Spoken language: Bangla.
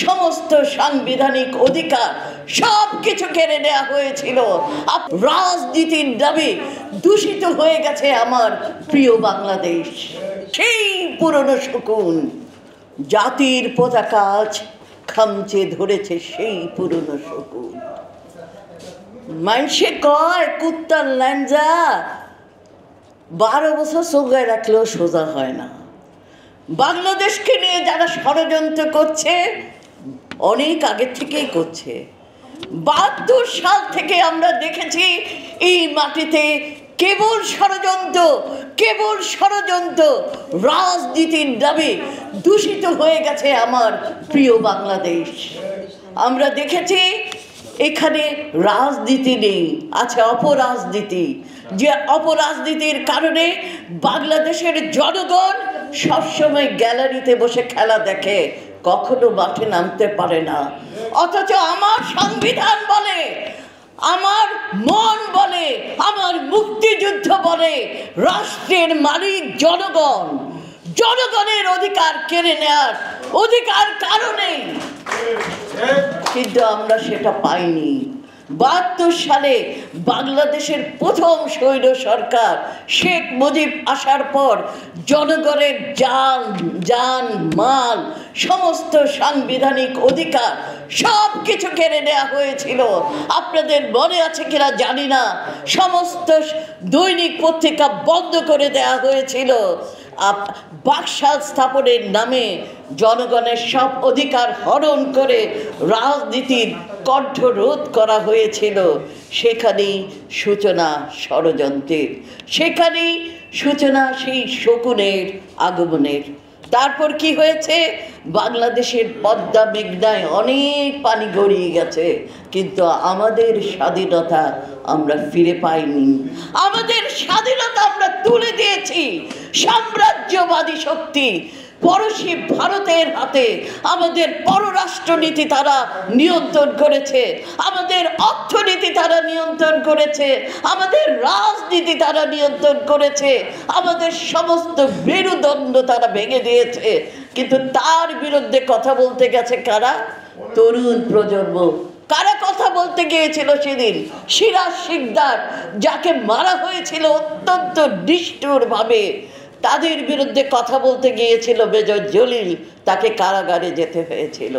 সমস্ত সাংবিধানিক অধিকার সব কিছু কেড়ে নেওয়া হয়েছিল। রাজনীতির নামে দূষিত হয়ে গেছে আমার প্রিয় বাংলাদেশ। সেই পুরনো শকুন জাতির পতাকা আজ খামচে ধরেছে, সেই পুরনো শকুন। মানুষে কয় কুত্তার ল্যাঞ্জা 12 বছর চৌগায় রাখলেও সোজা হয় না। বাংলাদেশকে নিয়ে যারা ষড়যন্ত্র করছে অনেক আগে থেকেই করছে। 72 সাল থেকে আমরা দেখেছি এই মাটিতে কেবল ষড়যন্ত্র রাজনীতির নামে দূষিত হয়ে গেছে আমার প্রিয় বাংলাদেশ। আমরা দেখেছি এখানে রাজনীতি নেই, আছে অপরাজনীতি। যে অপরাজনীতির কারণে বাংলাদেশের জনগণ সবসময় গ্যালারিতে বসে খেলা দেখে, কখনো মাঠে নামতে পারে না। অথচ আমার সংবিধান বলে, আমার মন বলে, আমার মুক্তিযুদ্ধ বলে রাষ্ট্রের মালিক জনগণ। জনগণের অধিকার কেড়ে নেওয়ার অধিকার কারণে, কিন্তু আমরা সেটা পাইনি। 72 সালে বাংলাদেশের প্রথম স্বৈর সরকার শেখ মুজিব আসার পর জনগণের জান মাল সমস্ত সাংবিধানিক অধিকার সব কিছু কেড়ে নেওয়া হয়েছিল। আপনাদের মনে আছে কিনা জানি না, সমস্ত দৈনিক পত্রিকা বন্ধ করে দেওয়া হয়েছিল। বাকশাল স্থাপনের নামে জনগণের সব অধিকার হরণ করে রাজনীতির কণ্ঠরোধ করা হয়েছিল। সেখানেই সূচনা ষড়যন্ত্রের, সেখানেই সূচনা সেই শকুনের আগমনের। তারপর কি হয়েছে? বাংলাদেশের পদ্মা মেঘনায় অনেক পানি গড়িয়ে গেছে, কিন্তু আমাদের স্বাধীনতা আমরা ফিরে পাইনি। আমাদের স্বাধীনতা আমরা তুলে দিয়েছি সাম্রাজ্যবাদী শক্তি পড়শি ভারতের হাতে। আমাদের পররাষ্ট্রনীতি তারা নিয়ন্ত্রণ করেছে, আমাদের অর্থনীতি তারা নিয়ন্ত্রণ করেছে, আমাদের রাজনীতি তারা নিয়ন্ত্রণ করেছে, আমাদের সমস্ত মেরুদণ্ড তারা ভেঙে দিয়েছে। কিন্তু তার বিরুদ্ধে কথা বলতে গেছে কারা? তরুণ প্রজন্ম। কারা কথা বলতে গিয়েছিল সেদিন? সিরাজ শিকদার, যাকে মারা হয়েছিল অত্যন্ত নিষ্ঠুরভাবে, তাদের বিরুদ্ধে কথা বলতে গিয়েছিল মেজর জলিল, তাকে কারাগারে যেতে হয়েছিল।